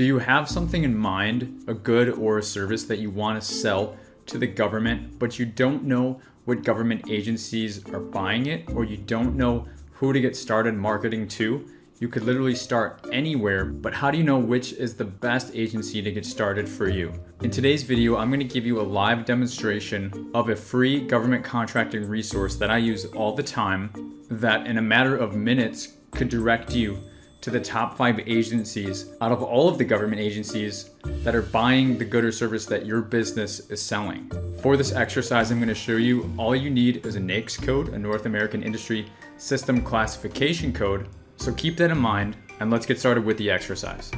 Do you have something in mind, a good or a service that you want to sell to the government, but you don't know what government agencies are buying it, or you don't know who to get started marketing to? You could literally start anywhere, but how do you know which is the best agency to get started for you? In today's video, I'm going to give you a live demonstration of a free government contracting resource that I use all the time that in a matter of minutes could direct you to the top 5 agencies out of all of the government agencies that are buying the good or service that your business is selling. For this exercise, I'm going to show you all you need is a NAICS code, a North American Industry System Classification code. So keep that in mind and let's get started with the exercise.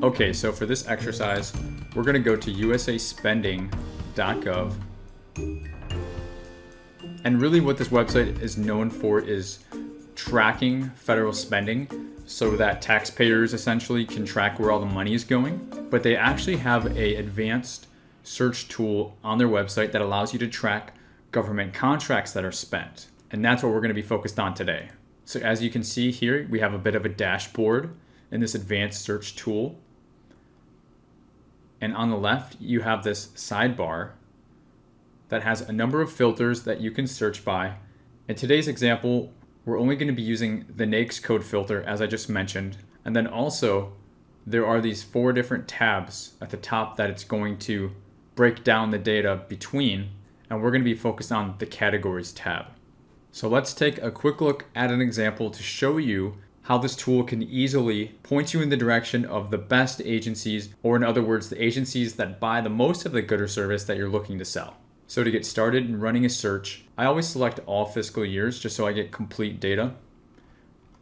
Okay, so for this exercise, we're going to go to usaspending.gov. And really what this website is known for is tracking federal spending so that taxpayers essentially can track where all the money is going. But they actually have an advanced search tool on their website that allows you to track government contracts that are spent. And that's what we're going to be focused on today. So as you can see here, we have a bit of a dashboard in this advanced search tool. And on the left, you have this sidebar that has a number of filters that you can search by. In today's example, we're only going to be using the NAICS code filter, as I just mentioned. And then also, there are these 4 different tabs at the top that it's going to break down the data between. And we're going to be focused on the categories tab. So let's take a quick look at an example to show you how this tool can easily point you in the direction of the best agencies, or in other words, the agencies that buy the most of the good or service that you're looking to sell. So to get started in running a search, I always select all fiscal years just so I get complete data.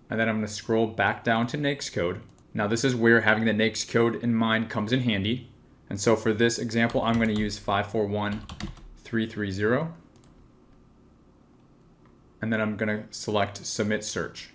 And then I'm going to scroll back down to NAICS code. Now this is where having the NAICS code in mind comes in handy. And so for this example, I'm going to use 541330. And then I'm going to select Submit Search.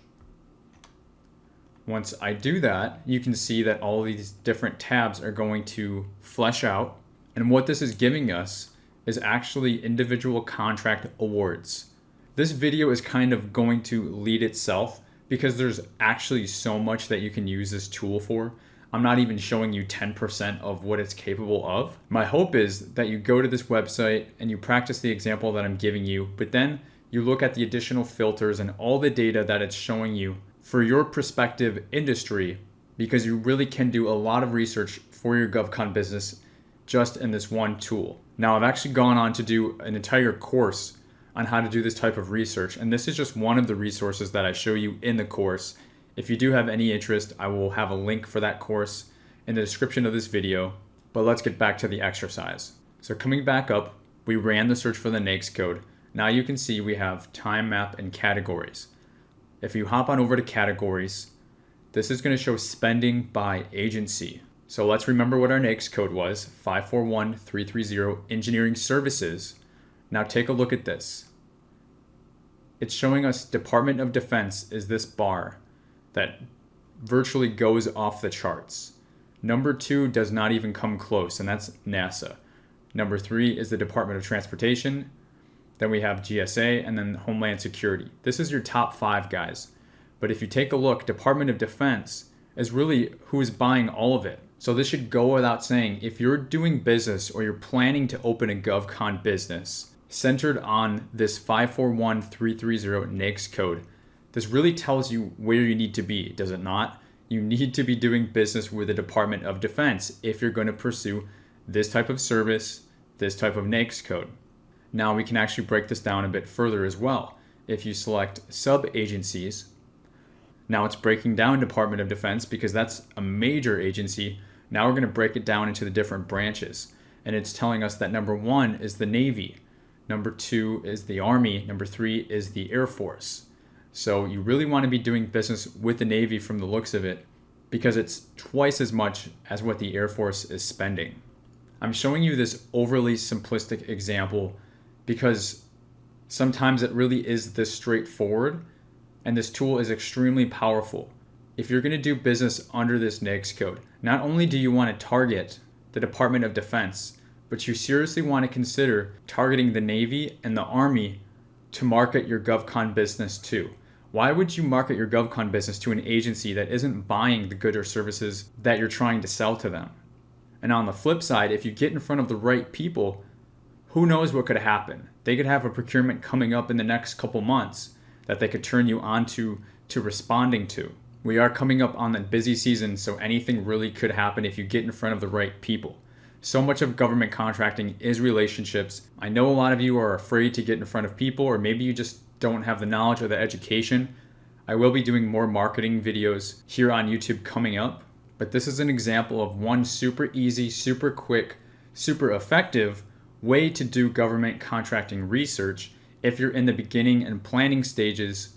Once I do that, you can see that all of these different tabs are going to flesh out. And what this is giving us is actually individual contract awards. This video is kind of going to lead itself because there's actually so much that you can use this tool for. I'm not even showing you 10% of what it's capable of. My hope is that you go to this website and you practice the example that I'm giving you, but then you look at the additional filters and all the data that it's showing you for your prospective industry, because you really can do a lot of research for your GovCon business just in this one tool. Now, I've actually gone on to do an entire course on how to do this type of research, and this is just one of the resources that I show you in the course. If you do have any interest, I will have a link for that course in the description of this video, but let's get back to the exercise. So coming back up, we ran the search for the NAICS code. Now you can see we have time map and categories. If you hop on over to categories, this is going to show spending by agency. So let's remember what our NAICS code was, 541330 engineering services. Now take a look at this. It's showing us Department of Defense is this bar that virtually goes off the charts. Number 2 does not even come close, and that's NASA. Number 3 is the Department of Transportation. Then we have GSA and then Homeland Security. This is your top 5 guys. But if you take a look, Department of Defense is really who is buying all of it. So this should go without saying, if you're doing business or you're planning to open a GovCon business centered on this 541330 NAICS code, this really tells you where you need to be, does it not? You need to be doing business with the Department of Defense if you're going to pursue this type of service, this type of NAICS code. Now we can actually break this down a bit further as well. If you select sub-agencies, now it's breaking down Department of Defense because that's a major agency. Now we're going to break it down into the different branches. And it's telling us that number 1 is the Navy, number 2 is the Army, number 3 is the Air Force. So you really want to be doing business with the Navy from the looks of it because it's twice as much as what the Air Force is spending. I'm showing you this overly simplistic example because sometimes it really is this straightforward, and this tool is extremely powerful. If you're going to do business under this NAICS code, not only do you want to target the Department of Defense, but you seriously want to consider targeting the Navy and the Army to market your GovCon business too. Why would you market your GovCon business to an agency that isn't buying the goods or services that you're trying to sell to them? And on the flip side, if you get in front of the right people, who knows what could happen? They could have a procurement coming up in the next couple months that they could turn you on to responding to. We are coming up on the busy season, so anything really could happen if you get in front of the right people. So much of government contracting is relationships. I know a lot of you are afraid to get in front of people, or maybe you just don't have the knowledge or the education. I will be doing more marketing videos here on YouTube coming up, but this is an example of one super easy, super quick, super effective way to do government contracting research if you're in the beginning and planning stages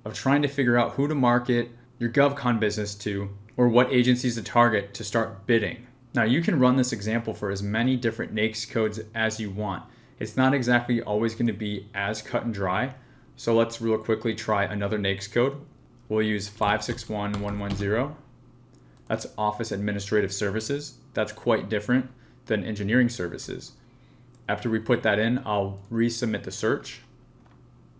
of trying to figure out who to market your GovCon business to or what agencies to target to start bidding. Now you can run this example for as many different NAICS codes as you want. It's not exactly always going to be as cut and dry. So let's real quickly try another NAICS code. We'll use 561110. That's Office Administrative Services. That's quite different than engineering services. After we put that in, I'll resubmit the search.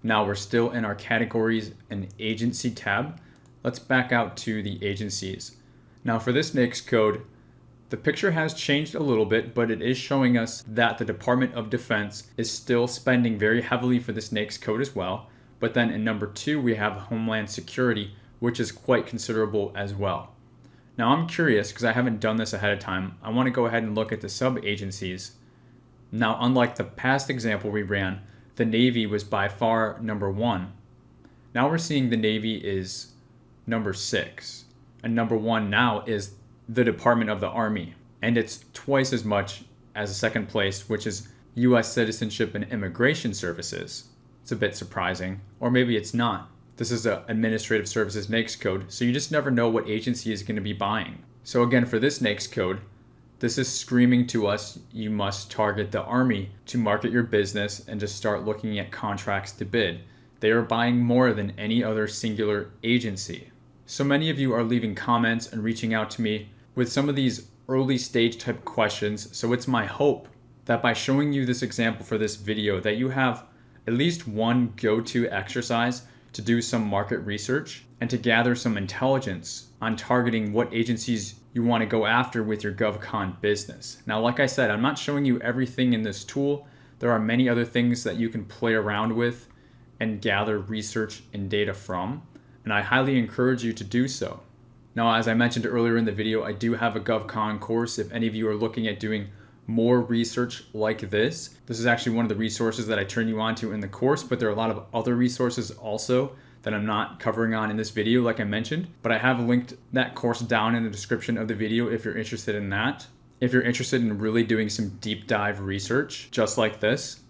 Now we're still in our categories and agency tab. Let's back out to the agencies. Now for this NAICS code, the picture has changed a little bit, but it is showing us that the Department of Defense is still spending very heavily for this NAICS code as well. But then in number 2, we have Homeland Security, which is quite considerable as well. Now I'm curious, because I haven't done this ahead of time, I want to go ahead and look at the sub-agencies. Now, unlike the past example we ran, the Navy was by far number 1. Now we're seeing the Navy is number 6. And number 1 now is the Department of the Army, and it's twice as much as the second place, which is U.S. Citizenship and Immigration Services. It's a bit surprising, or maybe it's not. This is an Administrative Services NAICS code, so you just never know what agency is going to be buying. So again, for this NAICS code, this is screaming to us, you must target the Army to market your business and to start looking at contracts to bid. They are buying more than any other singular agency. So many of you are leaving comments and reaching out to me with some of these early stage type questions. So it's my hope that by showing you this example for this video that you have at least one go-to exercise to do some market research and to gather some intelligence on targeting what agencies you want to go after with your GovCon business. Now, like I said, I'm not showing you everything in this tool. There are many other things that you can play around with and gather research and data from, and I highly encourage you to do so. Now, as I mentioned earlier in the video, I do have a GovCon course. If any of you are looking at doing more research like this is actually one of the resources that I turn you on to in the course, but there are a lot of other resources also that I'm not covering on in this video, like I mentioned, but I have linked that course down in the description of the video if you're interested in that. If you're interested in really doing some deep dive research just like this,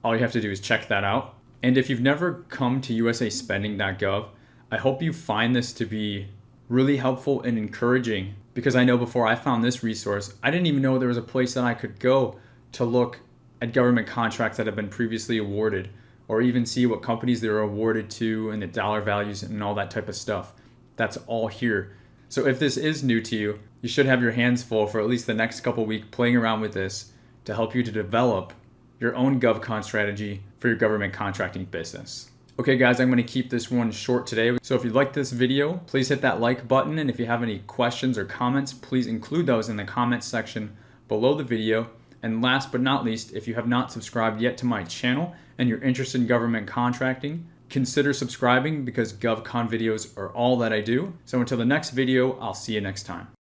all you have to do is check that out. And if you've never come to usaspending.gov, I hope you find this to be really helpful and encouraging, because I know before I found this resource, I didn't even know there was a place that I could go to look at government contracts that have been previously awarded, or even see what companies they were awarded to and the dollar values and all that type of stuff. That's all here. So if this is new to you, you should have your hands full for at least the next couple weeks playing around with this to help you to develop your own GovCon strategy for your government contracting business. Okay guys, I'm going to keep this one short today. So if you liked this video, please hit that like button. And if you have any questions or comments, please include those in the comments section below the video. And last but not least, if you have not subscribed yet to my channel and you're interested in government contracting, consider subscribing, because GovCon videos are all that I do. So until the next video, I'll see you next time.